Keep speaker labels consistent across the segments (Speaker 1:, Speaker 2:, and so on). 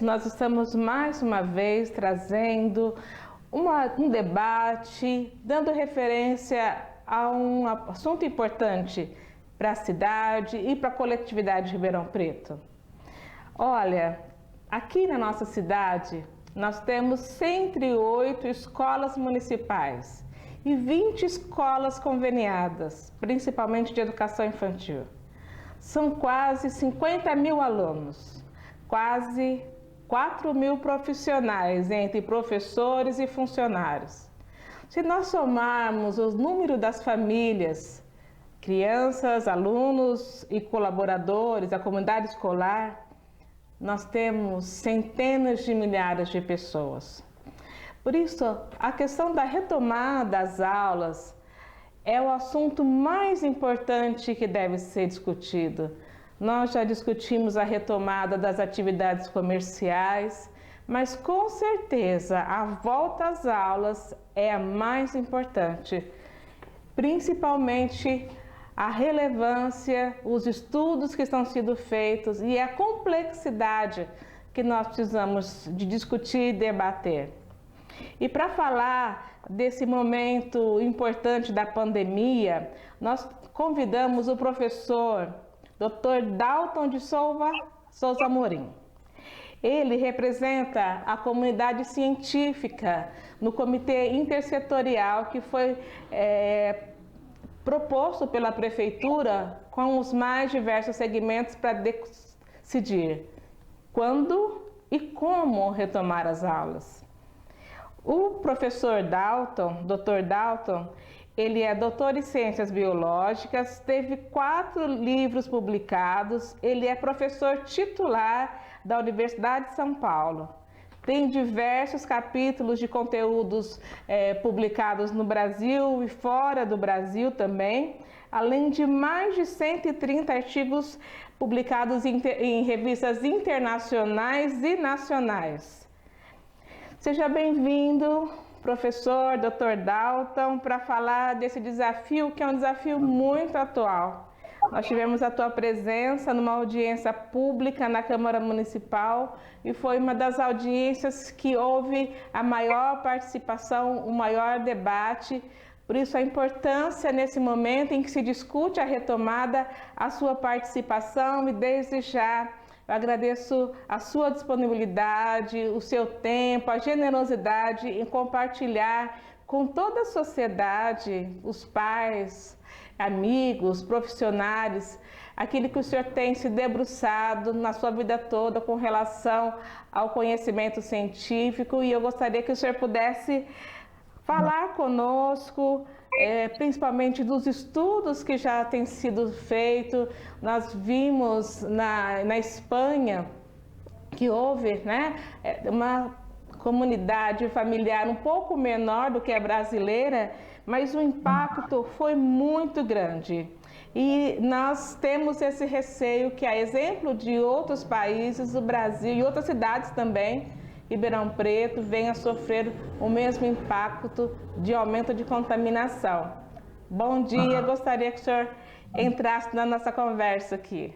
Speaker 1: nós estamos mais uma vez trazendo um debate, dando referência a um assunto importante para a cidade e para a coletividade de Ribeirão Preto. Olha, aqui na nossa cidade, nós temos 108 escolas municipais e 20 escolas conveniadas, principalmente de educação infantil. São quase 50 mil alunos, quase 4 mil profissionais, entre professores e funcionários. Se nós somarmos o número das famílias, crianças, alunos e colaboradores da comunidade escolar, nós temos centenas de milhares de pessoas. Por isso, a questão da retomada das aulas é o assunto mais importante que deve ser discutido. Nós já discutimos a retomada das atividades comerciais, mas com certeza a volta às aulas é a mais importante, principalmente a relevância, os estudos que estão sendo feitos e a complexidade que nós precisamos de discutir e debater. E para falar desse momento importante da pandemia, nós convidamos o professor Dr. Dalton de Souza Amorim. Ele representa a comunidade científica no Comitê Intersetorial que foi proposto pela Prefeitura com os mais diversos segmentos para decidir quando e como retomar as aulas. O professor Dalton, Dr. Dalton, ele é doutor em Ciências Biológicas, teve 4 livros publicados, ele é professor titular da Universidade de São Paulo. Tem diversos capítulos de conteúdos publicados no Brasil e fora do Brasil também, além de mais de 130 artigos publicados em revistas internacionais e nacionais. Seja bem-vindo, professor Dr. Dalton, para falar desse desafio, que é um desafio muito atual. Nós tivemos a tua presença numa audiência pública na Câmara Municipal e foi uma das audiências que houve a maior participação, o maior debate. Por isso a importância nesse momento em que se discute a retomada, a sua participação, e desde já eu agradeço a sua disponibilidade, o seu tempo, a generosidade em compartilhar com toda a sociedade, os pais, amigos, profissionais, aquilo que o senhor tem se debruçado na sua vida toda com relação ao conhecimento científico, e eu gostaria que o senhor pudesse falar conosco, principalmente dos estudos que já têm sido feitos. Nós vimos na Espanha que houve, né, uma comunidade familiar um pouco menor do que a brasileira, mas o impacto foi muito grande. E nós temos esse receio que, a exemplo de outros países, o Brasil e outras cidades também, Ribeirão Preto, venha a sofrer o mesmo impacto de aumento de contaminação. Bom dia, gostaria que o senhor entrasse na nossa conversa aqui.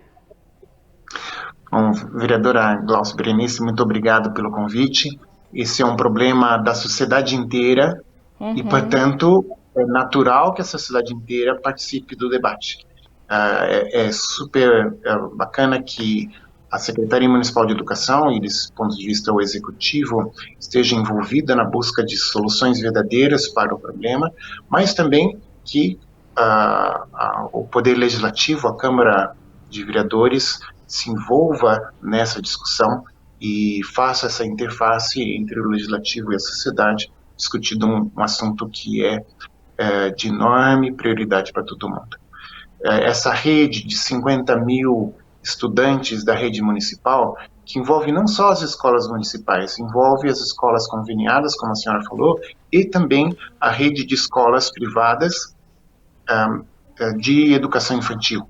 Speaker 2: Bom, vereadora Glaucia Berenice, muito obrigado pelo convite. Esse é um problema da sociedade inteira e, portanto, é natural que a sociedade inteira participe do debate. É super bacana que a Secretaria Municipal de Educação, e desse ponto de vista o Executivo, esteja envolvida na busca de soluções verdadeiras para o problema, mas também que o Poder Legislativo, a Câmara de Vereadores, se envolva nessa discussão e faça essa interface entre o Legislativo e a sociedade, discutindo um assunto que é de enorme prioridade para todo mundo. Essa rede de 50 mil estudantes da rede municipal, que envolve não só as escolas municipais, envolve as escolas conveniadas, como a senhora falou, e também a rede de escolas privadas de educação infantil.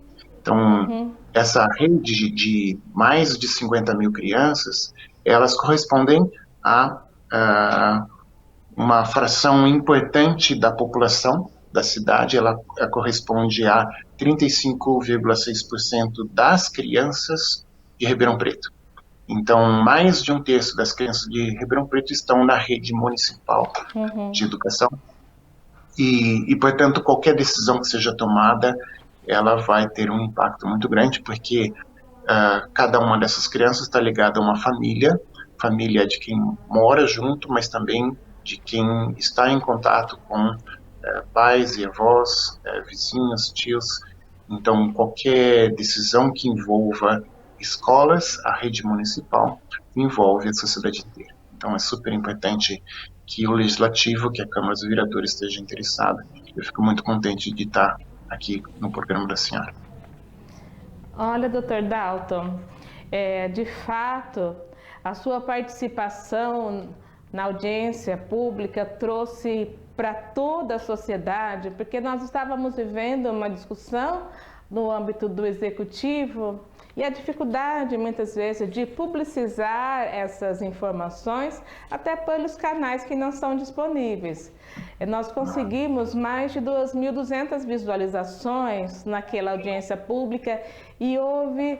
Speaker 2: Então, essa rede de mais de 50 mil crianças, elas correspondem a uma fração importante da população da cidade. Ela corresponde a 35,6% das crianças de Ribeirão Preto. Então, mais de um terço das crianças de Ribeirão Preto estão na rede municipal de educação portanto, qualquer decisão que seja tomada, ela vai ter um impacto muito grande, porque cada uma dessas crianças está ligada a uma família de quem mora junto, mas também de quem está em contato com pais e avós, vizinhos, tios. Então, qualquer decisão que envolva escolas, a rede municipal, envolve a sociedade inteira. Então, é super importante que o Legislativo, que a Câmara dos Vereadores esteja interessada. Eu fico muito contente de estar aqui no programa da senhora.
Speaker 1: Olha, doutor Dalton, de fato, a sua participação na audiência pública trouxe para toda a sociedade, porque nós estávamos vivendo uma discussão no âmbito do executivo e a dificuldade, muitas vezes, de publicizar essas informações até pelos canais que não são disponíveis. Nós conseguimos mais de 2.200 visualizações naquela audiência pública e houve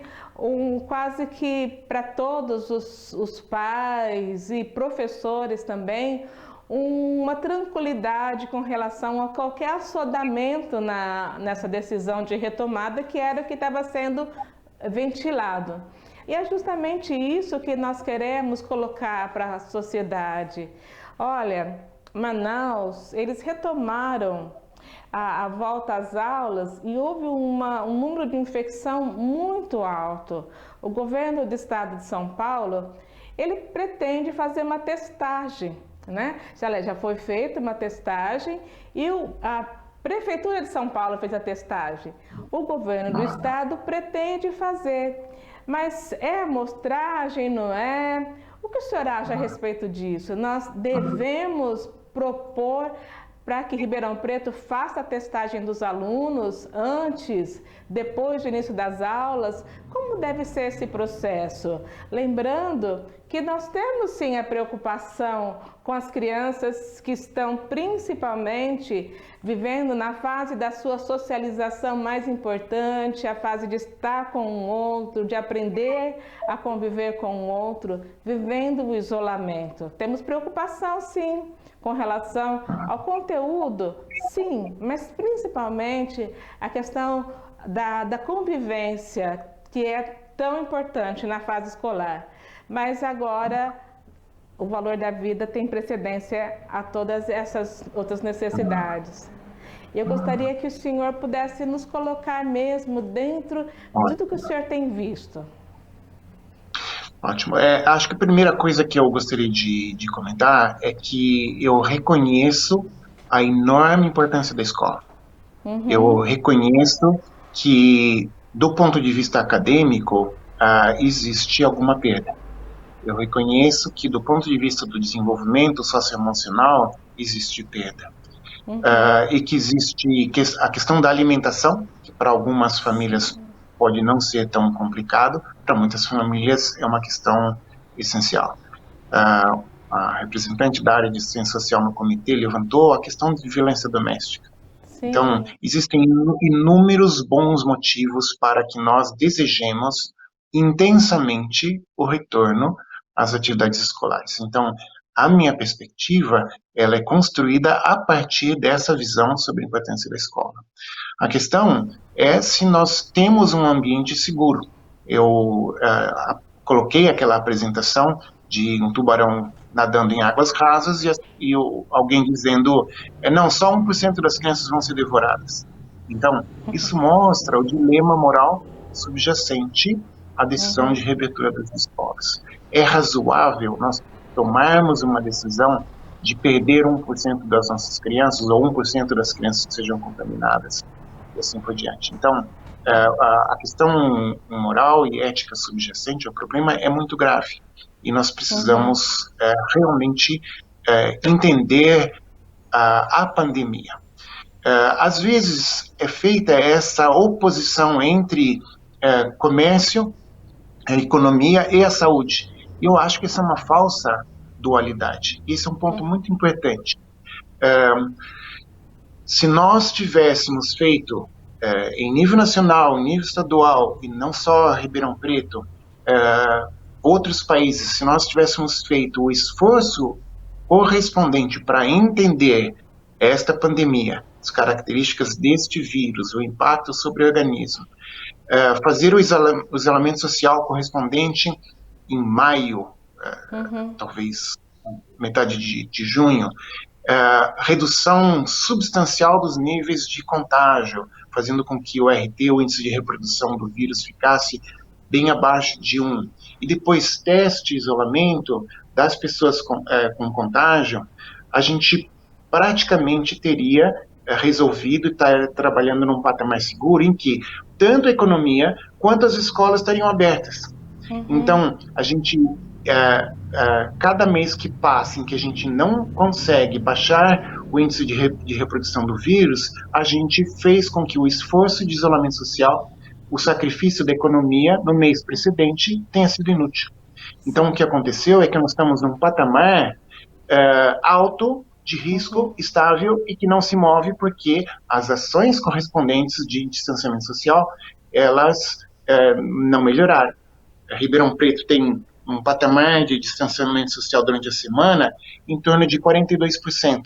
Speaker 1: quase que para todos os pais e professores também, uma tranquilidade com relação a qualquer assodamento nessa decisão de retomada, que era o que estava sendo ventilado. E é justamente isso que nós queremos colocar para a sociedade. Olha, Manaus, eles retomaram a volta às aulas e houve um número de infecção muito alto. O governo do estado de São Paulo, ele pretende fazer uma testagem, né? Já foi feita uma testagem e a Prefeitura de São Paulo fez a testagem. O governo do estado pretende fazer. Mas é amostragem, não é? O que o senhor acha a respeito disso? Nós devemos propor para que Ribeirão Preto faça a testagem dos alunos antes, depois do início das aulas? Como deve ser esse processo? Lembrando que nós temos sim a preocupação com as crianças que estão principalmente vivendo na fase da sua socialização mais importante, a fase de estar com o outro, de aprender a conviver com o outro, vivendo o isolamento. Temos preocupação sim com relação ao conteúdo, sim, mas principalmente a questão da convivência, que é tão importante na fase escolar. Mas agora o valor da vida tem precedência a todas essas outras necessidades. Eu gostaria que o senhor pudesse nos colocar mesmo dentro de tudo que o senhor tem visto.
Speaker 2: Ótimo. Acho que a primeira coisa que eu gostaria de comentar é que eu reconheço a enorme importância da escola. Eu reconheço que, do ponto de vista acadêmico, existe alguma perda. Eu reconheço que, do ponto de vista do desenvolvimento socioemocional, existe perda. E que existe a questão da alimentação, que para algumas famílias pode não ser tão complicado, para muitas famílias é uma questão essencial. A representante da área de assistência social no comitê levantou a questão de violência doméstica. Sim. Então, existem inúmeros bons motivos para que nós desejemos intensamente o retorno às atividades escolares. Então, a minha perspectiva, ela é construída a partir dessa visão sobre a importância da escola. A questão é se nós temos um ambiente seguro. Eu coloquei aquela apresentação de um tubarão nadando em águas rasas e alguém dizendo, não, só 1% das crianças vão ser devoradas. Então, isso mostra o dilema moral subjacente à decisão de reabertura das escolas. É razoável nós tomarmos uma decisão de perder 1% das nossas crianças ou 1% das crianças que sejam contaminadas e assim por diante. Então, a questão moral e ética subjacente ao problema é muito grave e nós precisamos realmente entender a pandemia. Às vezes é feita essa oposição entre comércio, a economia e a saúde. E eu acho que isso é uma falsa dualidade. Isso é um ponto muito importante. Se nós tivéssemos feito em nível nacional, em nível estadual, e não só Ribeirão Preto, outros países, se nós tivéssemos feito o esforço correspondente para entender esta pandemia, as características deste vírus, o impacto sobre o organismo, fazer o isolamento social correspondente em maio, talvez metade de junho, redução substancial dos níveis de contágio, fazendo com que o RT, o índice de reprodução do vírus, ficasse bem abaixo de 1. E depois teste e isolamento das pessoas com contágio, a gente praticamente teria resolvido e estar trabalhando num patamar seguro em que tanto a economia quanto as escolas estariam abertas. Então, a gente, cada mês que passa em que a gente não consegue baixar o índice de reprodução do vírus, a gente fez com que o esforço de isolamento social, o sacrifício da economia no mês precedente tenha sido inútil. Então, o que aconteceu é que nós estamos num patamar alto, de risco, estável e que não se move porque as ações correspondentes de distanciamento social, elas não melhoraram. Ribeirão Preto tem um patamar de distanciamento social durante a semana em torno de 42%.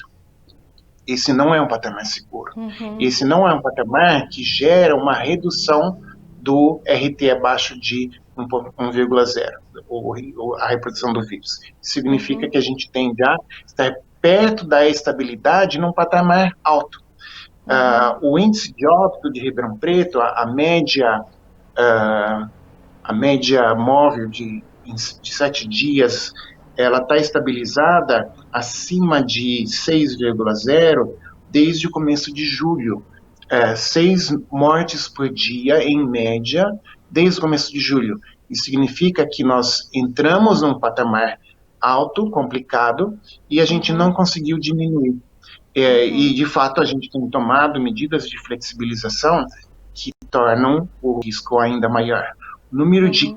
Speaker 2: Esse não é um patamar seguro. Esse não é um patamar que gera uma redução do RT abaixo de 1,0, a reprodução do vírus. Significa que a gente tem já estar perto da estabilidade num patamar alto. O índice de óbito de Ribeirão Preto, a média móvel de 7 dias, ela está estabilizada acima de 6,0 desde o começo de julho. 6 mortes por dia, em média, desde o começo de julho. Isso significa que nós entramos num patamar alto, complicado, e a gente não conseguiu diminuir. E, de fato, a gente tem tomado medidas de flexibilização que tornam o risco ainda maior. O número de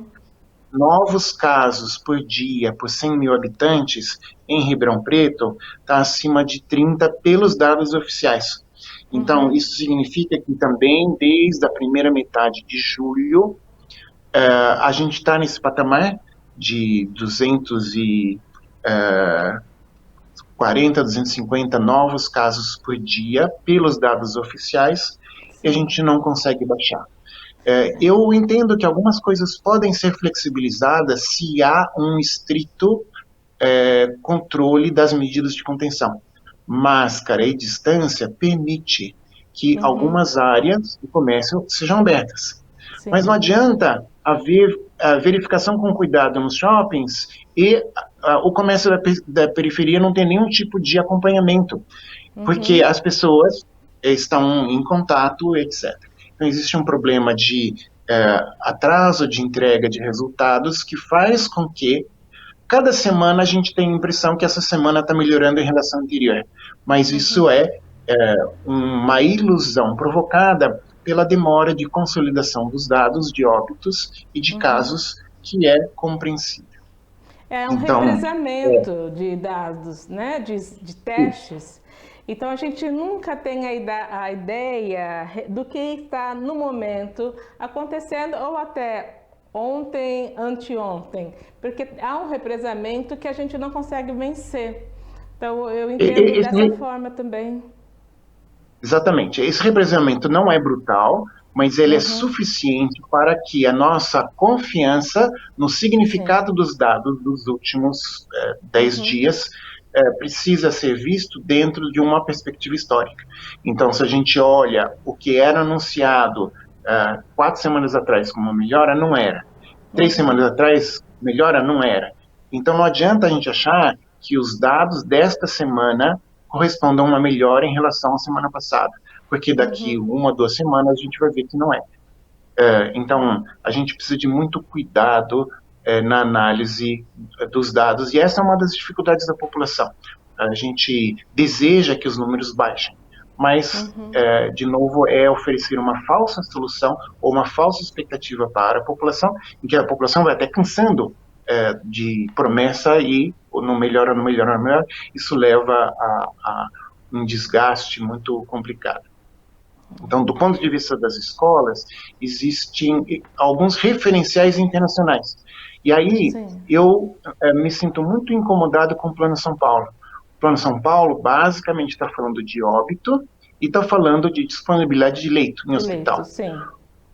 Speaker 2: novos casos por dia, por 100 mil habitantes, em Ribeirão Preto, está acima de 30 pelos dados oficiais. Então, isso significa que também, desde a primeira metade de julho, a gente está nesse patamar de 240, 250 novos casos por dia, pelos dados oficiais, e a gente não consegue baixar. Eu entendo que algumas coisas podem ser flexibilizadas se há um estrito controle das medidas de contenção. Máscara e distância permite que algumas áreas do comércio sejam abertas. Sim. Mas não adianta haver verificação com cuidado nos shoppings e o comércio da periferia não tem nenhum tipo de acompanhamento, porque as pessoas estão em contato, etc. Então, existe um problema de atraso de entrega de resultados que faz com que cada semana a gente tenha a impressão que essa semana está melhorando em relação à anterior. Mas isso é uma ilusão provocada pela demora de consolidação dos dados de óbitos e de casos, que é compreensível.
Speaker 1: É um represamento de dados, né, de testes. Então, a gente nunca tem a ideia do que está no momento acontecendo, ou até ontem, anteontem, porque há um represamento que a gente não consegue vencer. Então, eu entendo dessa forma também.
Speaker 2: Exatamente. Esse represamento não é brutal, mas ele é suficiente para que a nossa confiança no significado dos dados dos últimos 10 dias precisa ser visto dentro de uma perspectiva histórica. Então, se a gente olha o que era anunciado 4 semanas atrás como melhora, não era. 3 semanas atrás, melhora, não era. Então, não adianta a gente achar que os dados desta semana correspondam a uma melhora em relação à semana passada, porque daqui 1 ou 2 semanas a gente vai ver que não é. Então, a gente precisa de muito cuidado na análise dos dados, e essa é uma das dificuldades da população. A gente deseja que os números baixem, mas, de novo, é oferecer uma falsa solução ou uma falsa expectativa para a população, em que a população vai até cansando de promessa e não melhora, não melhora, não melhora. Isso leva a um desgaste muito complicado. Então, do ponto de vista das escolas, existem alguns referenciais internacionais. E aí,
Speaker 1: Sim.
Speaker 2: eu me sinto muito incomodado com o Plano São Paulo. O Plano São Paulo, basicamente, está falando de óbito e está falando de disponibilidade de leito em
Speaker 1: De leito,
Speaker 2: hospital.
Speaker 1: sim.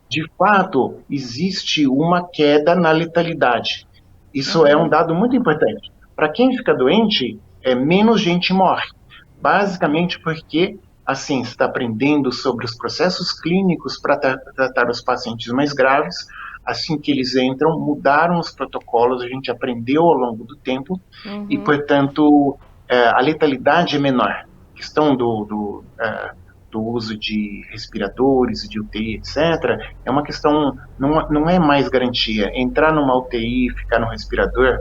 Speaker 2: De fato, existe uma queda na letalidade. Isso é um
Speaker 1: Uhum.
Speaker 2: dado muito importante. Para quem fica doente, menos gente morre. Basicamente porque a ciência está aprendendo sobre os processos clínicos para tratar os pacientes mais graves. Assim que eles entram, mudaram os protocolos, a gente aprendeu ao longo do tempo e,
Speaker 1: Uhum.
Speaker 2: portanto, a letalidade é menor. A questão do uso de respiradores, de UTI, etc., é uma questão, não é mais garantia. Entrar numa UTI, ficar no respirador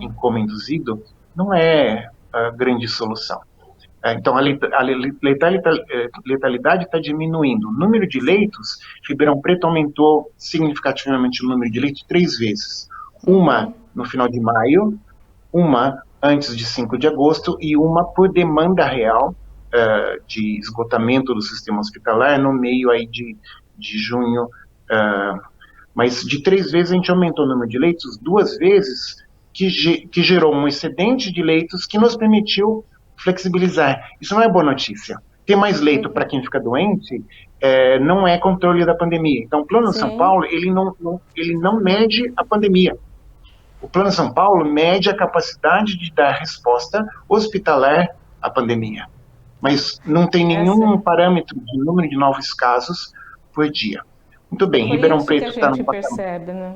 Speaker 2: em coma induzido, não é a grande solução. Então, a letalidade está diminuindo. O número de leitos, Ribeirão Preto aumentou significativamente o número de leitos 3 vezes. Uma
Speaker 1: Uhum.
Speaker 2: no final de maio, uma antes de 5 de agosto e uma por demanda real de esgotamento do sistema hospitalar no meio aí de junho. Mas de 3 vezes a gente aumentou o número de leitos 2 vezes, que gerou um excedente de leitos que nos permitiu flexibilizar. Isso não é boa notícia. Ter mais leito para quem fica doente não é controle da pandemia. Então, o Plano São
Speaker 1: Sim.
Speaker 2: Paulo, ele não mede a pandemia. O Plano São Paulo mede a capacidade de dar resposta hospitalar à pandemia, mas não tem nenhum
Speaker 1: Essa.
Speaker 2: parâmetro de número de novos casos por dia. Muito
Speaker 1: É
Speaker 2: bem,
Speaker 1: por
Speaker 2: Ribeirão
Speaker 1: isso que a
Speaker 2: Preto está
Speaker 1: gente
Speaker 2: no patamar.
Speaker 1: percebe, né?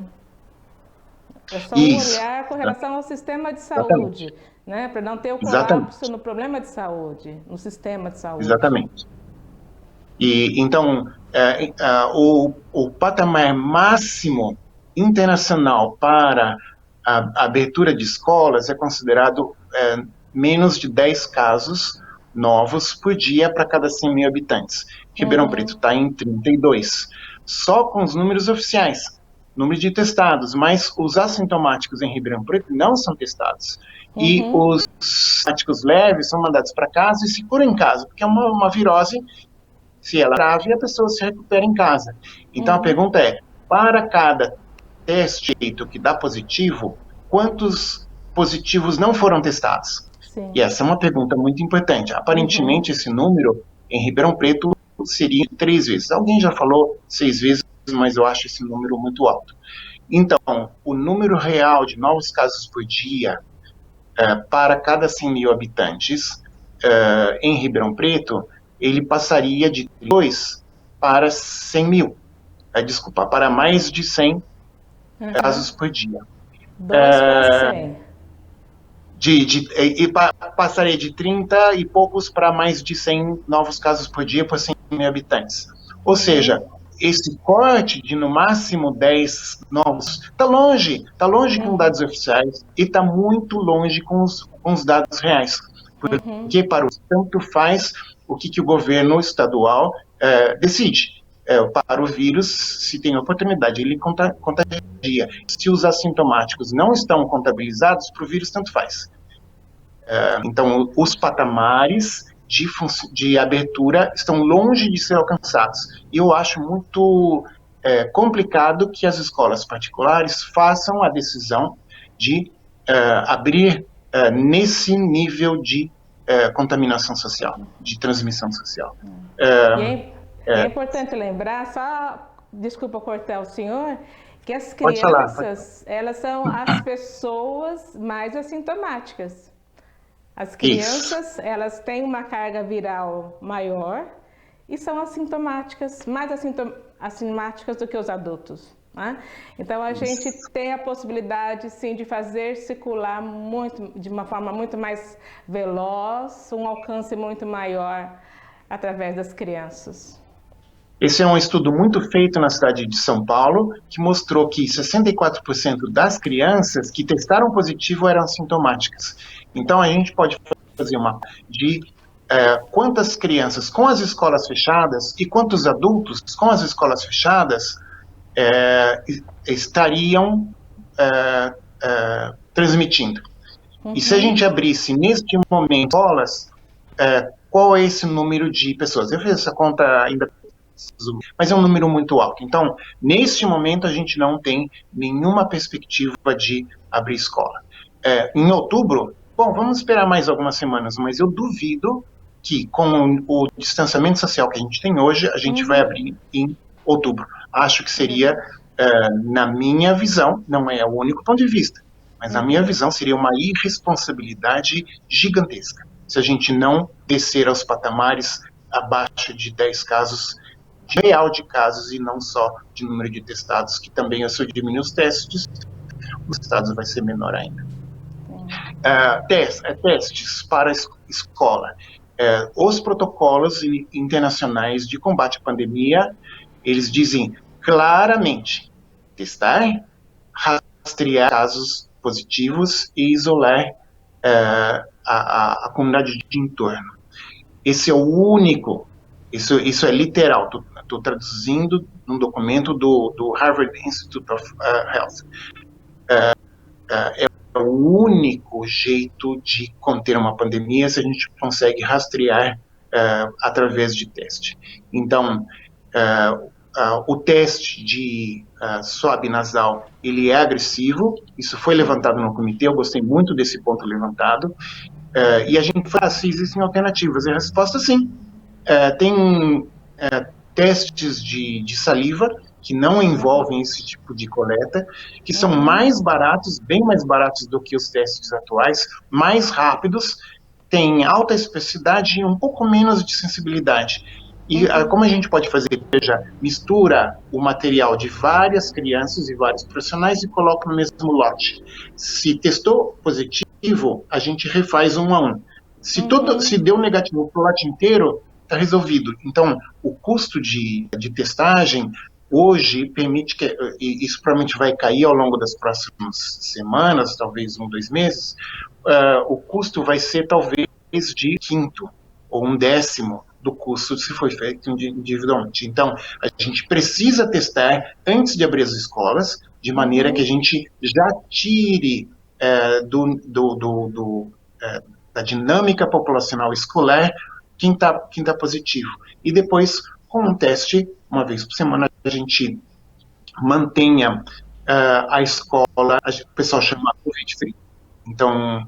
Speaker 1: É só um
Speaker 2: Isso,
Speaker 1: olhar com relação ao sistema de saúde,
Speaker 2: exatamente,
Speaker 1: né? Para não ter o colapso
Speaker 2: exatamente,
Speaker 1: no problema de saúde, no sistema de saúde.
Speaker 2: exatamente. E então, o patamar máximo internacional para a abertura de escolas é considerado menos de 10 casos novos por dia para cada 100 mil habitantes. Ribeirão Preto
Speaker 1: Uhum.
Speaker 2: está em 32, só com os números oficiais, número de testados, mas os assintomáticos em Ribeirão Preto não são testados. E
Speaker 1: Uhum.
Speaker 2: os assintomáticos leves são mandados para casa e se curam em casa, porque é uma virose. Se ela é grave, a pessoa se recupera em casa. Então a
Speaker 1: Uhum.
Speaker 2: pergunta é: para cada teste que dá positivo, quantos positivos não foram testados?
Speaker 1: Sim.
Speaker 2: E essa é uma pergunta muito importante.
Speaker 1: Uhum.
Speaker 2: Aparentemente, esse número em Ribeirão Preto seria 3 vezes. Alguém já falou 6 vezes, mas eu acho esse número muito alto. Então, o número real de novos casos por dia para cada 100 mil habitantes em Ribeirão Preto, ele passaria de 2 para 100 mil. Desculpa, para mais de 100
Speaker 1: Uhum.
Speaker 2: casos por dia.
Speaker 1: 2 para 100.
Speaker 2: Passaria de 30 e poucos para mais de 100 novos casos por dia por 100 mil habitantes. Ou
Speaker 1: Uhum.
Speaker 2: seja, esse corte de no máximo 10 novos está longe com
Speaker 1: Uhum.
Speaker 2: dados oficiais e está muito longe com os dados reais.
Speaker 1: Uhum.
Speaker 2: Porque para o tanto faz o que o governo estadual decide. Para o vírus, se tem oportunidade, ele contagia. Se os assintomáticos não estão contabilizados, para o vírus tanto faz. Então, os patamares de abertura estão longe de ser alcançados. E eu acho muito complicado que as escolas particulares façam a decisão de abrir nesse nível de contaminação social, de transmissão social.
Speaker 1: E é importante lembrar, só, desculpa cortar o senhor, que as
Speaker 2: Pode falar. Pode falar.
Speaker 1: crianças, elas são as pessoas mais assintomáticas. As
Speaker 2: Isso.
Speaker 1: crianças, elas têm uma carga viral maior e são assintomáticas, mais assintomáticas do que os adultos. Né? Então a gente
Speaker 2: Isso.
Speaker 1: tem a possibilidade sim de fazer circular de uma forma muito mais veloz, um alcance muito maior através das crianças.
Speaker 2: Esse é um estudo muito feito na cidade de São Paulo, que mostrou que 64% das crianças que testaram positivo eram assintomáticas. Então, a gente pode fazer uma de quantas crianças com as escolas fechadas e quantos adultos com as escolas fechadas estariam transmitindo. E se a gente abrisse neste momento escolas, qual é esse número de pessoas. Eu fiz essa conta ainda, mas é um número muito alto. Então, neste momento, a gente não tem nenhuma perspectiva de abrir escola. Em outubro, bom, vamos esperar mais algumas semanas, mas eu duvido que com o distanciamento social que a gente tem hoje, a gente vai abrir em outubro. Acho que seria, na minha visão, não é o único ponto de vista, mas na minha visão seria uma irresponsabilidade gigantesca se a gente não descer aos patamares abaixo de 10 casos real de casos e não só de número de testados, que também, se eu diminuir os testes, os testados vai ser menor ainda. Testes para a escola. Os protocolos internacionais de combate à pandemia, eles dizem claramente testar, rastrear casos positivos e isolar a comunidade de entorno. Esse é o único, isso é literal, estou traduzindo num documento do Harvard Institute of Health. É o único jeito de conter uma pandemia se a gente consegue rastrear através de teste. Então, o teste de swab nasal, ele é agressivo, isso foi levantado no comitê, eu gostei muito desse ponto levantado, e a gente fala se existem alternativas, e a resposta sim. Tem testes de saliva que não envolvem esse tipo de coleta, que são mais baratos, bem mais baratos do que os testes atuais, mais rápidos, têm alta especificidade e um pouco menos de sensibilidade. E como a gente pode fazer? Veja, mistura o material de várias crianças e vários profissionais e coloca no mesmo lote. Se testou positivo, a gente refaz um a um. Se deu negativo para o lote inteiro, está resolvido. Então, o custo de testagem hoje permite que, e isso provavelmente vai cair ao longo das próximas semanas, talvez 1, 2 meses, o custo vai ser talvez de quinto ou 1/10 do custo se foi feito individualmente. Então, a gente precisa testar antes de abrir as escolas, de maneira que a gente já tire da dinâmica populacional escolar quem tá positivo. E depois, com um teste, uma vez por semana, a gente mantenha a escola, o pessoal chama Covid-free. Então,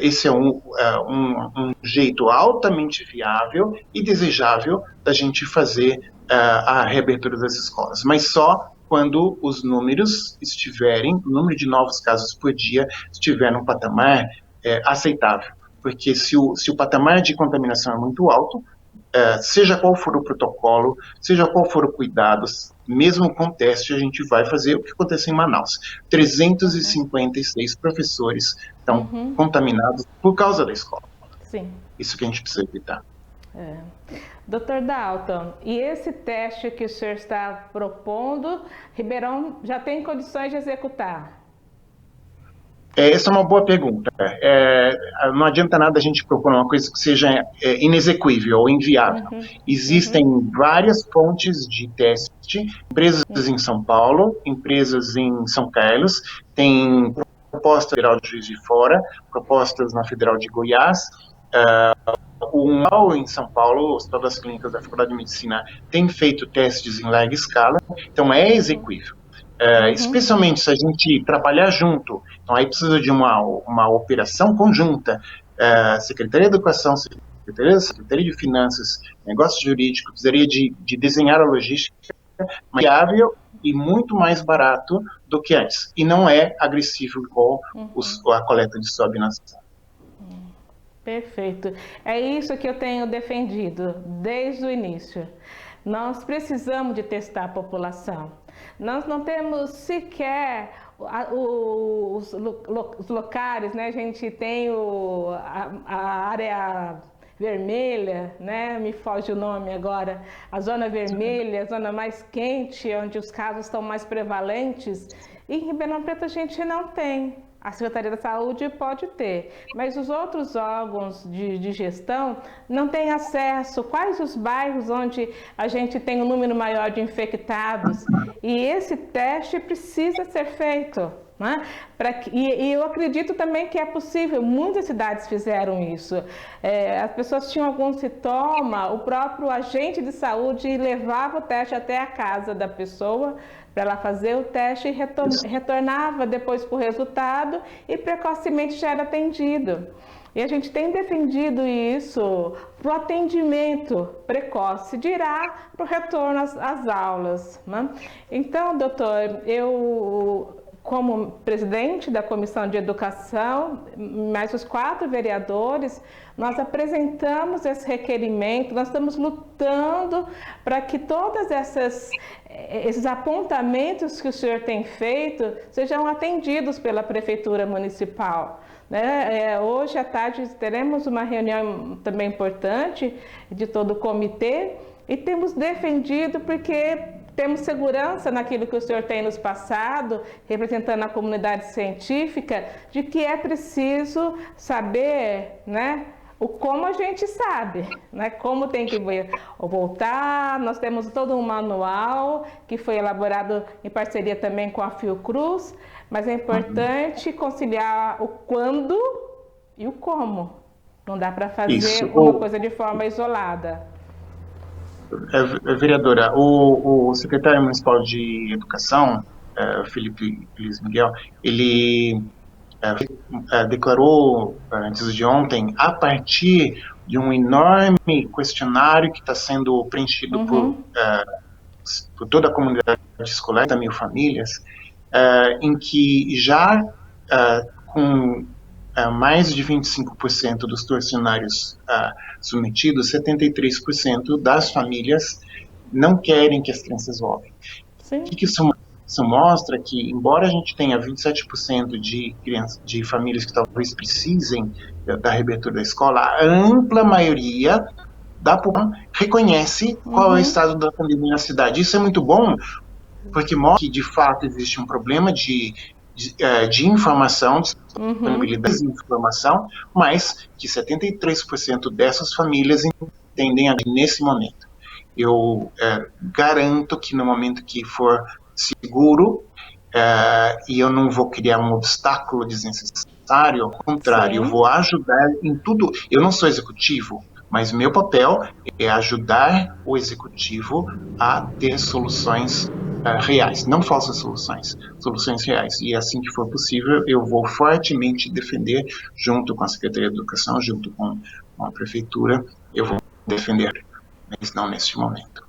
Speaker 2: esse é um jeito altamente viável e desejável da gente fazer a reabertura das escolas, mas só quando os números o número de novos casos por dia estiver num patamar aceitável. Porque se o patamar de contaminação é muito alto, seja qual for o protocolo, seja qual for o cuidado, mesmo com teste, a gente vai fazer o que aconteceu em Manaus. 356 professores estão contaminados por causa da escola.
Speaker 1: Sim.
Speaker 2: Isso que a gente precisa evitar.
Speaker 1: Dr. Dalton, e esse teste que o senhor está propondo, Ribeirão já tem condições de executar?
Speaker 2: Essa é uma boa pergunta. Não adianta nada a gente propor uma coisa que seja inexequível ou inviável. Existem várias fontes de teste, empresas em São Paulo, empresas em São Carlos, tem propostas na Federal de Juiz de Fora, propostas na Federal de Goiás, o UNAL em São Paulo, o Hospital das Clínicas da Faculdade de Medicina, tem feito testes em larga escala, então é exequível. Especialmente se a gente trabalhar junto, então aí precisa de uma operação conjunta, Secretaria de Educação, Secretaria de Finanças, Negócio Jurídico, precisaria de desenhar a logística mais viável e muito mais barato do que antes, e não é agressivo igual a coleta de swab nasal.
Speaker 1: Perfeito. É isso que eu tenho defendido desde o início. Nós precisamos de testar a população. Nós não temos sequer os locais, né? A gente tem a área vermelha, né? Me foge o nome agora, a zona vermelha, a zona mais quente, onde os casos estão mais prevalentes. E em Ribeirão Preto a gente não tem. A Secretaria da Saúde pode ter, mas os outros órgãos de gestão não têm acesso. Quais os bairros onde a gente tem um número maior de infectados? E esse teste precisa ser feito. né? E eu acredito também que é possível, muitas cidades fizeram isso. As pessoas tinham algum sintoma, o próprio agente de saúde levava o teste até a casa da pessoa para ela fazer o teste e retornava depois com o resultado e precocemente já era atendido. E a gente tem defendido isso para o atendimento precoce, dirá para o retorno às aulas, né? Então, doutor, eu, como presidente da Comissão de Educação, mais os 4 vereadores, nós apresentamos esse requerimento, nós estamos lutando para que todos esses apontamentos que o senhor tem feito sejam atendidos pela Prefeitura Municipal. Hoje à tarde teremos uma reunião também importante de todo o comitê e temos defendido porque temos segurança naquilo que o senhor tem nos passado, representando a comunidade científica, de que é preciso saber, né, o como a gente sabe, né, como tem que voltar. Nós temos todo um manual que foi elaborado em parceria também com a Fiocruz, mas é importante conciliar o quando e o como. Não dá para fazer uma coisa de forma isolada.
Speaker 2: Vereadora, o secretário municipal de Educação, Felipe Luiz Miguel, ele declarou antes de ontem, a partir de um enorme questionário que está sendo preenchido por toda a comunidade escolar, 30.000 famílias, em que já com mais de 25% dos torcionários submetidos, 73% das famílias não querem que as crianças voltem. O que isso mostra? Que, embora a gente tenha 27% de famílias que talvez precisem da reabertura da escola, a ampla maioria da população reconhece qual é o estado da pandemia na cidade. Isso é muito bom, porque mostra que, de fato, existe um problema de informação, disponibilidade de informação, mas que 73% dessas famílias entendem nesse momento. Eu garanto que no momento que for seguro, e eu não vou criar um obstáculo desnecessário, ao contrário, eu vou ajudar em tudo. Eu não sou executivo, mas meu papel é ajudar o executivo a ter soluções reais, não falsas soluções, soluções reais. E assim que for possível, eu vou fortemente defender, junto com a Secretaria de Educação, junto com a Prefeitura, eu vou defender, mas não neste momento.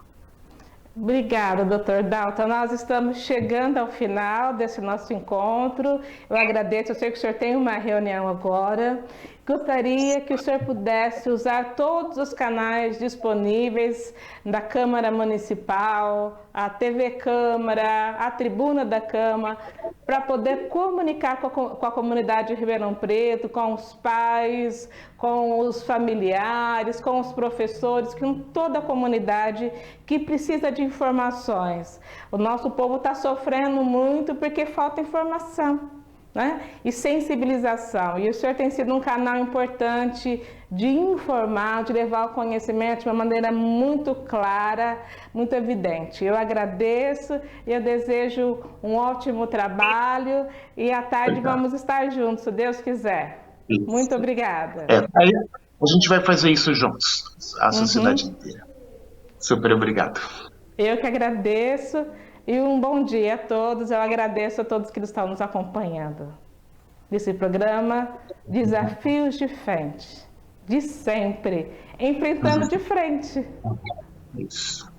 Speaker 1: Obrigada, doutor Dalton. Nós estamos chegando ao final desse nosso encontro. Eu agradeço, eu sei que o senhor tem uma reunião agora. Gostaria que o senhor pudesse usar todos os canais disponíveis da Câmara Municipal, a TV Câmara, a Tribuna da Câmara, para poder comunicar com a comunidade de Ribeirão Preto, com os pais, com os familiares, com os professores, com toda a comunidade que precisa de informações. O nosso povo está sofrendo muito porque falta informação, né? E sensibilização. E o senhor tem sido um canal importante de informar, de levar o conhecimento de uma maneira muito clara, muito evidente. Eu agradeço e eu desejo um ótimo trabalho e à tarde vamos estar juntos, se Deus quiser. Isso. Muito obrigada.
Speaker 2: A gente vai fazer isso juntos, a sociedade inteira. Super obrigado.
Speaker 1: Eu que agradeço. E um bom dia a todos. Eu agradeço a todos que estão nos acompanhando nesse programa Desafios de Frente, de sempre, enfrentando de frente.
Speaker 2: Isso.